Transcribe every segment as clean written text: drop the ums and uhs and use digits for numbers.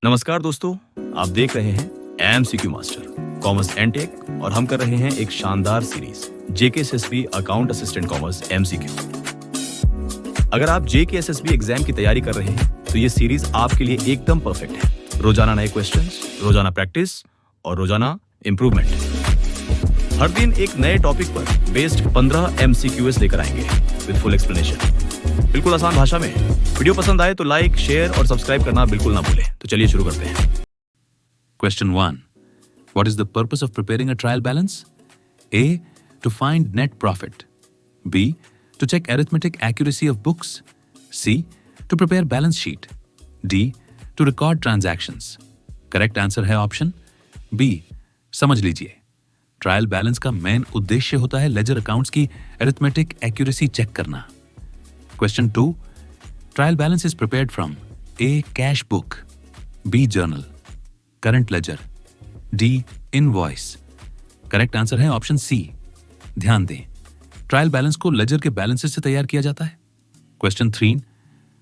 नमस्कार दोस्तों, आप देख रहे हैं एमसीक्यू मास्टर कॉमर्स एंटेक और हम कर रहे हैं एक शानदार series JKSSB account assistant commerce MCQ. अगर आप जेकेएसएसबी एग्जाम की तैयारी कर रहे हैं तो ये सीरीज आपके लिए एकदम परफेक्ट है। रोजाना नए क्वेश्चंस, रोजाना प्रैक्टिस और रोजाना इंप्रूवमेंट। हर दिन एक नए टॉपिक पर बेस्ड 15 एमसीक्यूएस लेकर आएंगे विद फुल एक्सप्लेनेशन, बिल्कुल आसान भाषा में। वीडियो पसंद आए तो लाइक, शेयर और सब्सक्राइब करना बिल्कुल ना भूलें। तो चलिए शुरू करते हैं। Question 1. What is the purpose of preparing a trial balance? A. To find net profit. B. To check arithmetic accuracy of books. C. To prepare balance sheet. D. To record transactions. Correct answer है option B. समझ लीजिए, trial balance का main उद्देश्य होता है ledger accounts की arithmetic accuracy check करना। Question 2. Trial balance is prepared from A. Cash book. B. Journal. Current ledger. D. Invoice. Correct answer है ऑप्शन सी। ध्यान दें, ट्रायल बैलेंस को लेजर के बैलेंसेस से तैयार किया जाता है। Question 3.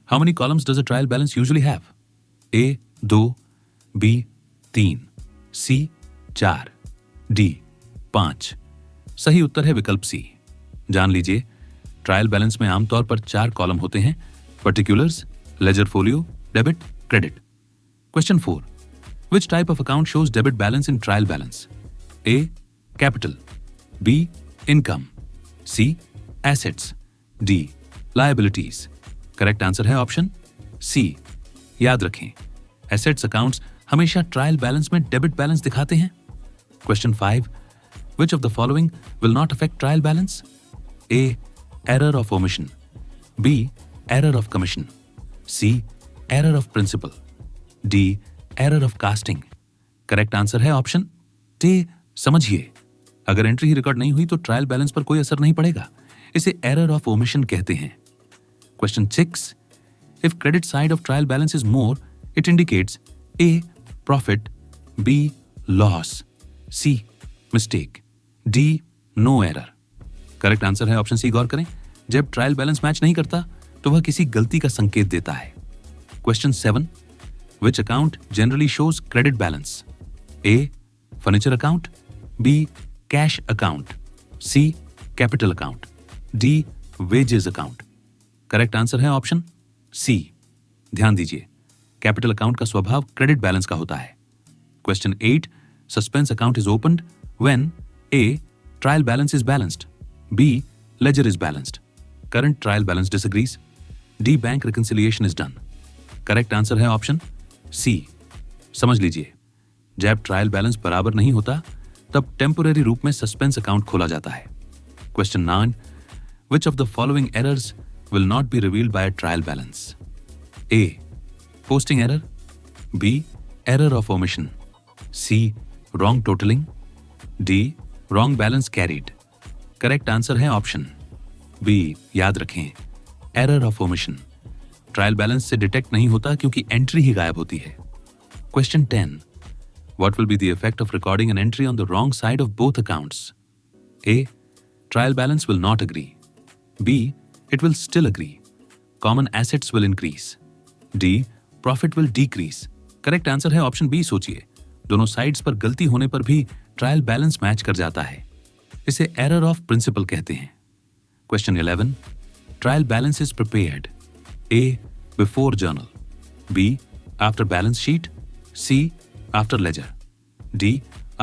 How many columns does a trial balance usually have? A 2, B 3, C 4, D 5। सही उत्तर है विकल्प सी। जान लीजिए, ट्रायल बैलेंस में आमतौर पर 4 कॉलम होते हैं: particulars, ledger folio, debit, credit. Question 4. Which type of account shows debit balance in trial balance? A. Capital. B. Income. C. Assets. D. Liabilities. Correct answer है ऑप्शन C. याद रखें, assets accounts हमेशा trial balance में debit balance दिखाते हैं। Question 5. Which of the following will not affect trial balance? A. Error of omission. B. Error of commission. C. Error of principal. D. Error of casting. Correct answer है option D. समझिए, अगर entry ही record नहीं हुई तो trial balance पर कोई असर नहीं पड़ेगा। इसे एरर ऑफ ओमिशन कहते हैं। Question 6. If credit side of trial balance is more, it indicates A. Profit, B. Loss, C. Mistake, D. No error. Correct answer है ऑप्शन सी। गौर करें, जब ट्रायल बैलेंस मैच नहीं करता तो वह किसी गलती का संकेत देता है। Question 7. Which account generally shows credit balance? A. Furniture account. B. Cash account. C. Capital account. D. Wages account. Correct answer है ऑप्शन C. ध्यान दीजिए, कैपिटल अकाउंट का स्वभाव क्रेडिट बैलेंस का होता है। Question 8. Suspense account is opened when A. Trial balance is balanced. B. Ledger is balanced. Current trial balance disagrees. D. Bank reconciliation is done. Correct answer है option सी। समझ लीजिए, जब trial balance बराबर नहीं होता तब टेम्पोरेरी रूप में सस्पेंस अकाउंट खोला जाता है। Question 9. Which of the following errors will not be revealed by trial balance? A. Posting error. B. Error of omission. C. Wrong totalling. D. Wrong balance carried. Correct answer है option B. याद रखें, error of omission trial balance से detect नहीं होता क्योंकि entry ही गायब होती है। Question 10. What will be the effect of recording an entry on the wrong side of both accounts? A. Trial balance will not agree. B. It will still agree. Common assets will increase. D. Profit will decrease. Correct answer है option B. सोचिए, दोनों sides पर गलती होने पर भी trial balance match कर जाता है। इसे एरर ऑफ प्रिंसिपल कहते हैं। Question 11. Trial balance is prepared A. Before journal. B. After balance sheet. C. After ledger. D.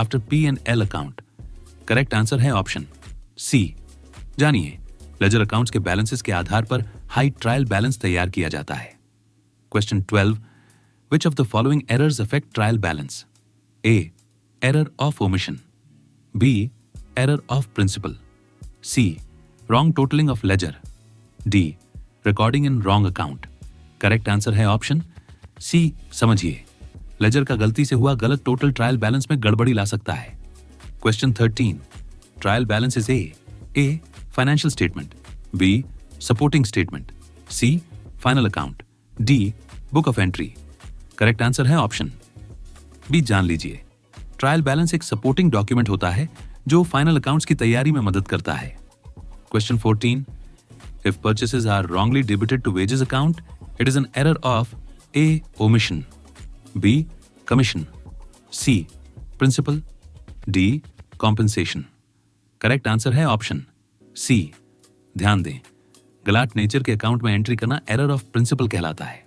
After P&L account. Correct answer है ऑप्शन C. जानिए, लेजर अकाउंट्स के balances के आधार पर हाई ट्रायल बैलेंस तैयार किया जाता है। Question 12. Which of the following errors affect trial balance? A. Error of omission. B. Error of principal. C. Wrong totaling of ledger. D. Recording in wrong account. Correct answer है option सी। समझिए, laser का गलती से हुआ गलत total trial balance में गड़बड़ी ला सकता है। Question 13. Trial balance is A. Financial statement. B. Supporting statement. C. Final account. D. Book of entry. Correct answer है ऑप्शन बी। जान लीजिए, ट्रायल बैलेंस एक सपोर्टिंग डॉक्यूमेंट होता है जो फाइनल अकाउंट्स की तैयारी में मदद करता है। Question 14. If purchases are wrongly debited to wages account, it is an error of A. Omission. B. Commission. C. Principal. D. Compensation. Correct answer है ऑप्शन सी, ध्यान दें, गलाट नेचर के अकाउंट में एंट्री करना एरर ऑफ प्रिंसिपल कहलाता है।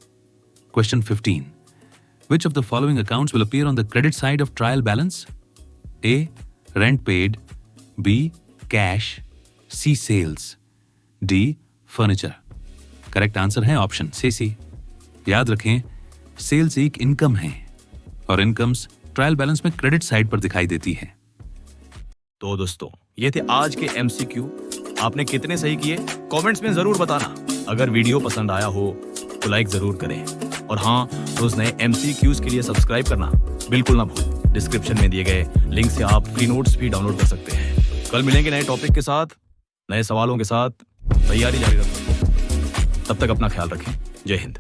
Question 15. Which of the following accounts will appear on the credit side of trial balance? A. Rent paid. B. Cash. C. Sales. D. Furniture. Correct answer है option सी। याद रखें, sales एक income है और incomes trial balance में credit side पर दिखाई देती है। तो दोस्तों, ये थे आज के एमसीक्यू। आपने कितने सही किए कमेंट्स में जरूर बताना। अगर वीडियो पसंद आया हो तो लाइक जरूर करें और हाँ, रोज नए एमसीक्यूज के लिए सब्सक्राइब करना बिल्कुल ना भूलें। डिस्क्रिप्शन में दिए गए लिंक से आप फ्री नोट्स भी डाउनलोड कर सकते हैं। कल मिलेंगे नए टॉपिक के साथ, नए सवालों के साथ। तैयारी जारी रखें। तब तक अपना ख्याल रखें। जय हिंद।